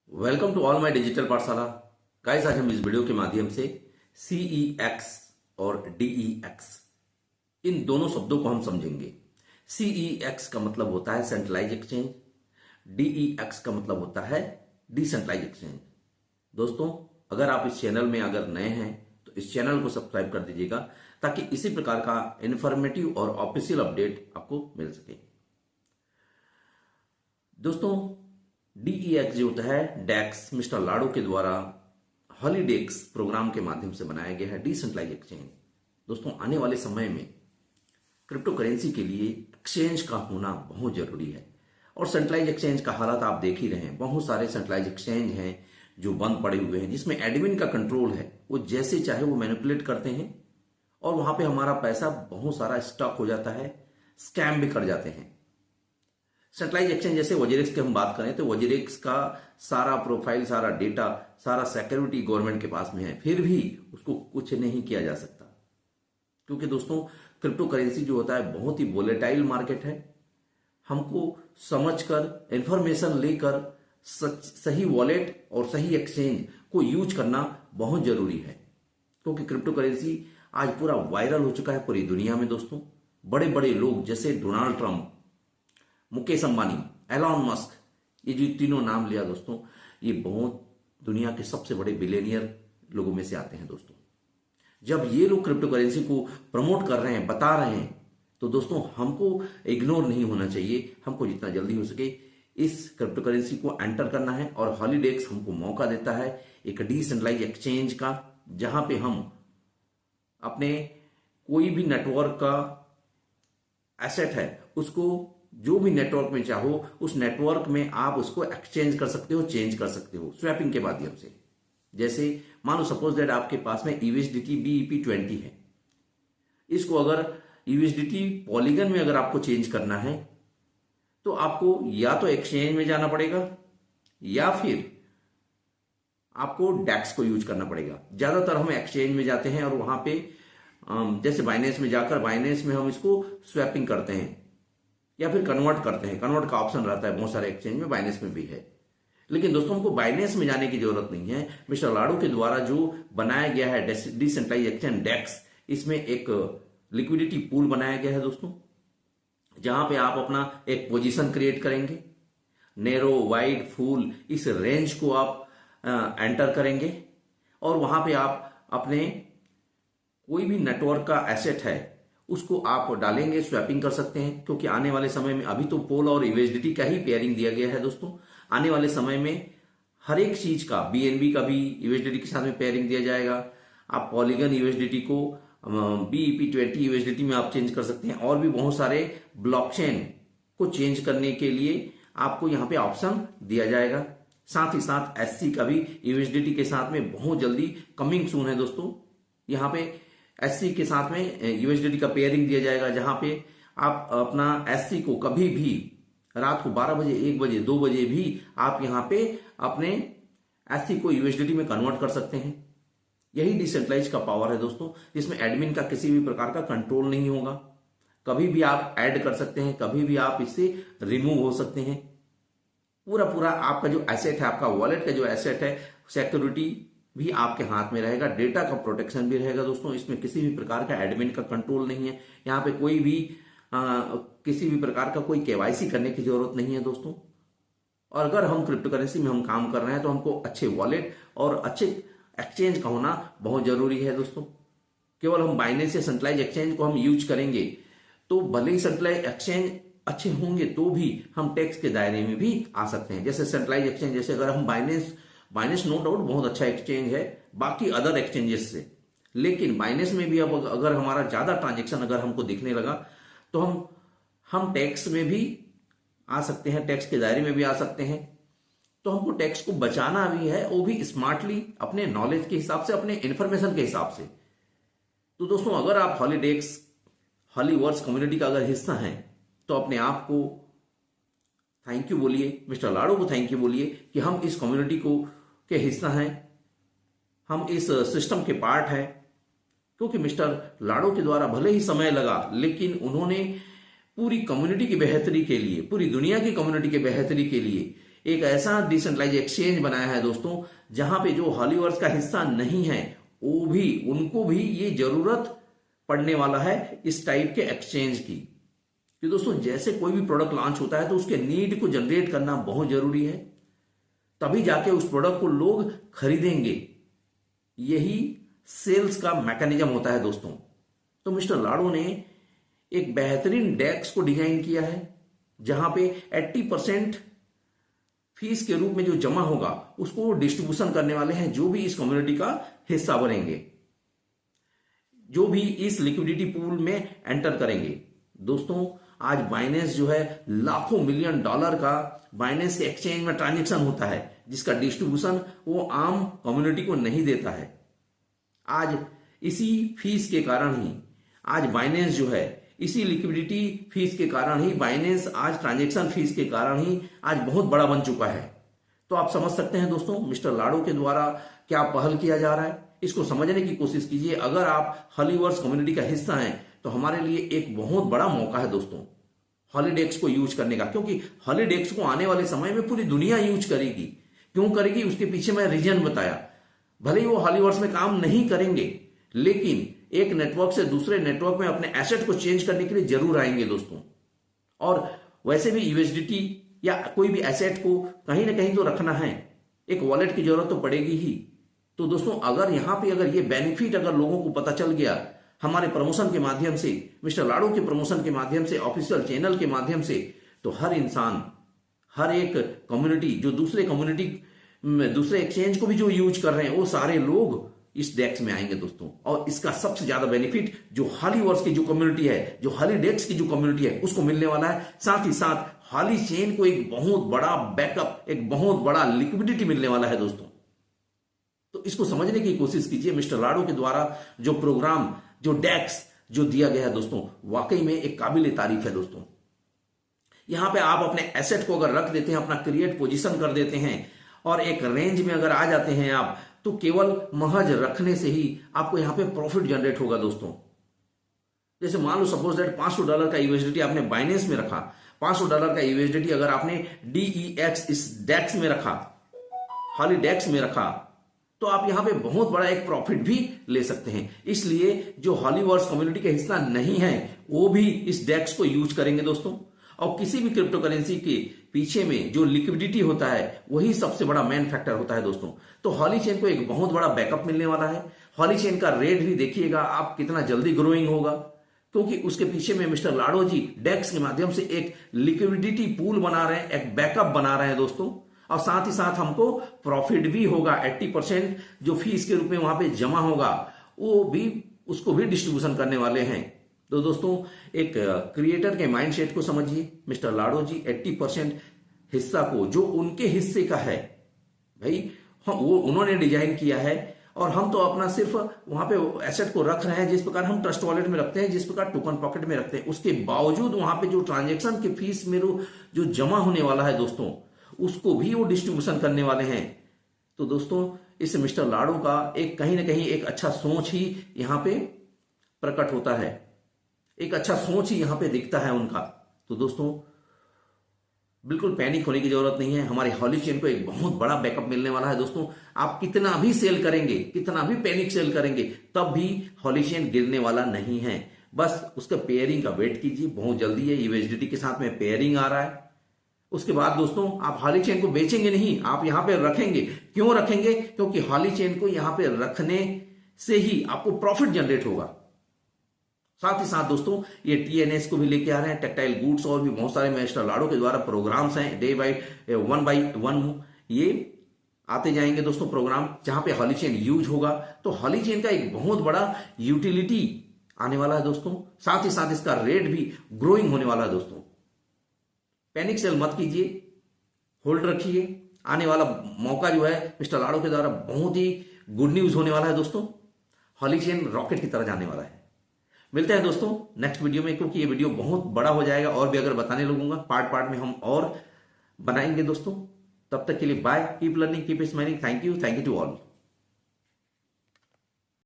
Welcome to all my digital Pathshala. Guys, आज हम इस वीडियो के माध्यम से CEX और DEX इन दोनों शब्दों को हम समझेंगे। CEX का मतलब होता है सेंट्रलाइज एक्सचेंज, DEX का मतलब होता है डिसेंट्रलाइज एक्सचेंज। दोस्तों, अगर आप इस चैनल में अगर नए हैं तो इस चैनल को सब्सक्राइब कर दीजिएगा ताकि इसी प्रकार का इन्फॉर्मेटिव और ऑफिशियल अपडेट आपको मिल सके। दोस्तों, DEX जो होता है डेक्स मिस्टर लाडो के द्वारा हॉलीडेक्स प्रोग्राम के माध्यम से बनाया गया है डिसेंट्रलाइज एक्सचेंज। दोस्तों, आने वाले समय में क्रिप्टो करेंसी के लिए एक्सचेंज का होना बहुत जरूरी है और सेंट्रलाइज एक्सचेंज का हालत आप देख ही रहे हैं। बहुत सारे सेंट्रलाइज एक्सचेंज हैं जो बंद पड़े हुए हैं, जिसमें एडमिन का कंट्रोल है। वो जैसे चाहे वो मैनिपुलेट करते हैं और वहां पे हमारा पैसा बहुत सारा स्टॉक हो जाता है, स्कैम भी कर जाते हैं। सेंट्रलाइज एक्सचेंज जैसे वजीरेक्स की हम बात करें तो वजीरेक्स का सारा प्रोफाइल, सारा डेटा, सारा सिक्योरिटी गवर्नमेंट के पास में है, फिर भी उसको कुछ नहीं किया जा सकता। क्योंकि दोस्तों, क्रिप्टो करेंसी जो होता है बहुत ही वोलेटाइल मार्केट है। हमको समझकर, इंफॉर्मेशन लेकर सही वॉलेट और सही एक्सचेंज को यूज करना बहुत जरूरी है। क्योंकि क्रिप्टो करेंसी आज पूरा वायरल हो चुका है पूरी दुनिया में। दोस्तों, बड़े बड़े लोग जैसे Donald Trump, Mukesh Ambani, Elon Musk, ये जो तीनों नाम लिया दोस्तों, ये बहुत दुनिया के सबसे बड़े बिलियनियर लोगों में से आते हैं। दोस्तों, जब ये लोग क्रिप्टो करेंसी को प्रमोट कर रहे हैं, बता रहे हैं, तो दोस्तों हमको इग्नोर नहीं होना चाहिए। हमको जितना जल्दी हो सके इस क्रिप्टो करेंसी को एंटर करना है और हॉलीडेक्स हमको मौका देता है एक डिसेंट्रलाइज एक्सचेंज का, जहां पे हम अपने कोई भी नेटवर्क का एसेट है उसको जो भी नेटवर्क में चाहो उस नेटवर्क में आप उसको एक्सचेंज कर सकते हो, चेंज कर सकते हो स्वैपिंग के माध्यम से। जैसे मान लो सपोज दैट आपके पास में USDT BEP20 है। इसको अगर USDT पॉलीगन में अगर आपको चेंज करना है तो आपको या तो एक्सचेंज में जाना पड़ेगा या फिर आपको डेक्स को यूज करना पड़ेगा। ज्यादातर हम एक्सचेंज में जाते हैं और वहां पे जैसे बाइनेंस में जाकर बाइनेंस में हम इसको स्वैपिंग करते हैं या फिर कन्वर्ट करते हैं। कन्वर्ट का ऑप्शन रहता है बहुत सारे एक्सचेंज में, बाइनेंस में भी है। लेकिन दोस्तों, हमको बाइनेंस में जाने की जरूरत नहीं है। मिस्टर लाडो के द्वारा जो बनाया गया है डिसेंट्रलाइज एक्सचेंज डेक्स, इसमें एक लिक्विडिटी पूल बनाया गया है दोस्तों, जहां पे आप अपना एक पोजीशन क्रिएट करेंगे। नैरो, वाइड, फुल, इस रेंज को आप एंटर करेंगे और वहां पे आप अपने कोई भी नेटवर्क का एसेट है उसको आप डालेंगे, स्वैपिंग कर सकते हैं। क्योंकि आने वाले समय में अभी तो पोल और USDT का ही पेयरिंग दिया गया है दोस्तों। आने वाले समय में हर एक चीज का, BNB का भी USDT के साथ में पेयरिंग दिया जाएगा। आप पॉलीगन USDT को BEP20 USDT में आप चेंज कर सकते हैं और भी बहुत सारे ब्लॉकचेन को चेंज करने के लिए आपको यहाँ पे ऑप्शन दिया जाएगा। साथ ही साथ SC का भी USDT के साथ में बहुत जल्दी कमिंग सून है दोस्तों। यहाँ पे SC के साथ में USDT का पेयरिंग दिया जाएगा, जहां पे आप अपना SC को कभी भी रात को 12 बजे, 1 बजे, 2 बजे भी आप यहां पे अपने SC को USDT में कन्वर्ट कर सकते हैं। यही डिसेंट्रलाइज का पावर है दोस्तों, जिसमें एडमिन का किसी भी प्रकार का कंट्रोल नहीं होगा। कभी भी आप ऐड कर सकते हैं, कभी भी आप इससे रिमूव हो सकते हैं। पूरा आपका जो एसेट है, आपका वॉलेट का जो एसेट है, सिक्योरिटी भी आपके हाथ में रहेगा, डेटा का प्रोटेक्शन भी रहेगा दोस्तों। इसमें किसी भी प्रकार का एडमिन का कंट्रोल नहीं है। यहाँ पे कोई भी किसी भी प्रकार का कोई KYC करने की जरूरत नहीं है दोस्तों। और अगर हम क्रिप्टो करेंसी में हम काम कर रहे हैं तो हमको अच्छे वॉलेट और अच्छे एक्सचेंज का होना बहुत जरूरी है दोस्तों। केवल हम बाइनेंस या सेंट्रलाइज एक्सचेंज को हम यूज करेंगे तो भले ही सेंट्रलाइज एक्सचेंज अच्छे होंगे तो भी हम टैक्स के दायरे में भी आ सकते हैं। जैसे सेंट्रलाइज एक्सचेंज, जैसे अगर हम बाइनेंस नो डाउट बहुत अच्छा एक्सचेंज है बाकी अदर एक्सचेंजेस से, लेकिन बाइनेंस में भी अब अगर हमारा ज्यादा ट्रांजेक्शन अगर हमको दिखने लगा तो हम टैक्स में भी आ सकते हैं, टैक्स के दायरे में भी आ सकते हैं। तो हमको टैक्स को बचाना भी है, वो भी स्मार्टली, अपने नॉलेज के हिसाब से, अपने इंफॉर्मेशन के हिसाब से। तो दोस्तों, अगर आप हॉलीडेक्स, हॉलीवर्स कम्युनिटी का अगर हिस्सा हैं तो अपने आप को थैंक यू बोलिए, मिस्टर लाडो को थैंक यू बोलिए कि हम इस कम्युनिटी को के हिस्सा हैं, हम इस सिस्टम के पार्ट हैं। क्योंकि मिस्टर लाडो के द्वारा भले ही समय लगा, लेकिन उन्होंने पूरी कम्युनिटी की बेहतरी के लिए, पूरी दुनिया की कम्युनिटी की बेहतरी के लिए एक ऐसा डिसेंट्रलाइज एक्सचेंज बनाया है दोस्तों, जहां पे जो हॉलीवर्स का हिस्सा नहीं है वो भी, उनको भी ये जरूरत पड़ने वाला है इस टाइप के एक्सचेंज की। कि दोस्तों जैसे कोई भी प्रोडक्ट लॉन्च होता है तो उसके नीड को जनरेट करना बहुत जरूरी है, तभी जाके उस प्रोडक्ट को लोग खरीदेंगे। यही सेल्स का मैकेनिज्म होता है दोस्तों। तो मिस्टर लाडो ने एक बेहतरीन डेक्स को डिजाइन किया है, जहां पे 80% फीस के रूप में जो जमा होगा उसको डिस्ट्रीब्यूशन करने वाले हैं जो भी इस कम्युनिटी का हिस्सा बनेंगे, जो भी इस लिक्विडिटी पूल में एंटर करेंगे। दोस्तों आज बाइनेंस जो है लाखों मिलियन डॉलर का बाइनेंस के एक्सचेंज में ट्रांजैक्शन होता है, जिसका डिस्ट्रीब्यूशन वो आम कम्युनिटी को नहीं देता है। आज इसी फीस के कारण ही आज बाइनेंस जो है, इसी लिक्विडिटी फीस के कारण ही बाइनेंस आज ट्रांजैक्शन फीस के कारण ही आज बहुत बड़ा बन चुका है। तो आप समझ सकते हैं दोस्तों मिस्टर लाडो के द्वारा क्या पहल किया जा रहा है। इसको समझने की कोशिश कीजिए। अगर आप हॉलीवर्स कम्युनिटी का हिस्सा हैं तो हमारे लिए एक बहुत बड़ा मौका है दोस्तों हॉलीडेक्स को यूज करने का, क्योंकि हॉलीडेक्स को आने वाले समय में पूरी दुनिया यूज करेगी। क्यों करेगी उसके पीछे मैं रीजन बताया। भले ही वो हॉलीवर्स में काम नहीं करेंगे, लेकिन एक नेटवर्क से दूसरे नेटवर्क में अपने एसेट को चेंज करने के लिए जरूर आएंगे दोस्तों। और वैसे भी यूएसडीटी या कोई भी एसेट को कहीं ना कहीं तो रखना है, एक वॉलेट की जरूरत तो पड़ेगी ही। तो दोस्तों अगर यहां पे अगर ये बेनिफिट अगर लोगों को पता चल गया हमारे प्रमोशन के माध्यम से, मिस्टर लाडो के प्रमोशन के माध्यम से, ऑफिशियल चैनल के माध्यम से, तो हर इंसान, हर एक कम्युनिटी जो दूसरे एक्सचेंज को भी जो यूज कर रहे हैं वो सारे लोग इस डेक्स में आएंगे दोस्तों। और इसका सबसे ज्यादा बेनिफिट जो हॉलीवर्स की जो कम्युनिटी है, जो हॉलीडेक्स की जो कम्युनिटी है उसको मिलने वाला है। साथ ही साथ हॉली चेन को एक बहुत बड़ा बैकअप, एक बहुत बड़ा लिक्विडिटी मिलने वाला है दोस्तों। तो इसको समझने की कोशिश कीजिए। मिस्टर लाडो के द्वारा जो प्रोग्राम, जो डेक्स जो दिया गया है दोस्तों, वाकई में एक काबिल तारीफ है दोस्तों। यहां पे आप अपने एसेट को अगर रख देते हैं, अपना क्रिएट पोजीशन कर देते हैं और एक रेंज में अगर आ जाते हैं आप, तो केवल महज रखने से ही आपको यहां पे प्रॉफिट जनरेट होगा दोस्तों। जैसे मान लो सपोज दैट $500 का यूएसडीटी आपने बाइनेंस में रखा, $500 का यूएसडीटी अगर आपने DEX इस डेक्स में रखा, हॉलीडेक्स में रखा, तो आप यहां पे बहुत बड़ा एक प्रॉफिट भी ले सकते हैं। इसलिए जो हॉलीवर्स कम्युनिटी का हिस्सा नहीं है वो भी इस डेक्स को यूज करेंगे दोस्तों। और किसी भी क्रिप्टो करेंसी के पीछे में जो लिक्विडिटी होता है वही सबसे बड़ा मेन फैक्टर होता है दोस्तों। तो हॉली चेन को एक बहुत बड़ा बैकअप मिलने वाला है। हॉली चेन का रेट भी देखिएगा आप कितना जल्दी ग्रोइंग होगा, क्योंकि उसके पीछे में मिस्टर लाडो जी डेक्स के माध्यम से एक लिक्विडिटी पूल बना रहे हैं, एक बैकअप बना रहे हैं दोस्तों। और साथ ही साथ हमको प्रॉफिट भी होगा। 80% जो फीस के रूप में वहां पे जमा होगा वो भी, उसको भी डिस्ट्रीब्यूशन करने वाले हैं। तो दोस्तों एक क्रिएटर के माइंडसेट को समझिए। मिस्टर लाडो जी 80% हिस्सा को जो उनके हिस्से का है भाई, वो उन्होंने डिजाइन किया है, और हम तो अपना सिर्फ वहां पे एसेट को रख रहे हैं जिस प्रकार हम ट्रस्ट वॉलेट में रखते हैं, जिस प्रकार टोकन पॉकेट में रखते हैं। उसके बावजूद वहां पे जो ट्रांजेक्शन के फीस में जो जमा होने वाला है दोस्तों, उसको भी वो डिस्ट्रीब्यूशन करने वाले हैं। तो दोस्तों इस मिस्टर लाडो का एक कहीं ना कहीं एक अच्छा सोच ही यहां पे प्रकट होता है, एक अच्छा सोच ही यहां पे दिखता है उनका। तो दोस्तों बिल्कुल पैनिक होने की जरूरत नहीं है। हमारे हॉली चेन को एक बहुत बड़ा बैकअप मिलने वाला है दोस्तों। आप कितना भी सेल करेंगे, कितना भी पैनिक सेल करेंगे, तब भी हॉली चेन गिरने वाला नहीं है। बस उसका पेयरिंग का वेट कीजिए, बहुत जल्दी है यूएसडीटी के साथ में पेयरिंग आ रहा है। उसके बाद दोस्तों आप हॉली चेन को बेचेंगे नहीं, आप यहां पे रखेंगे। क्यों रखेंगे? क्योंकि हॉली चेन को यहां पे रखने से ही आपको प्रॉफिट जनरेट होगा। साथ ही साथ दोस्तों ये TNS को भी लेके आ रहे हैं, टेक्टाइल गुड्स, और भी बहुत सारे मिस्टर लाडो के द्वारा प्रोग्राम्स हैं, डे बाय 1 by 1 ये आते जाएंगे दोस्तों प्रोग्राम, जहां पे हॉली चेन यूज होगा। तो हॉली चेन का एक बहुत बड़ा यूटिलिटी आने वाला है दोस्तों। साथ ही साथ इसका रेट भी ग्रोइंग होने वाला है दोस्तों। पैनिक सेल मत कीजिए, होल्ड रखिए। आने वाला मौका जो है मिस्टर लाडो के द्वारा बहुत ही गुड न्यूज होने वाला है दोस्तों। हॉली चेन रॉकेट की तरह जाने वाला है। मिलते हैं दोस्तों नेक्स्ट वीडियो में, क्योंकि ये वीडियो बहुत बड़ा हो जाएगा और भी अगर बताने लगूंगा पार्ट पार्ट में हम और बनाएंगे दोस्तों। तब तक के लिए bye, keep learning, keep smiling. Thank you to all.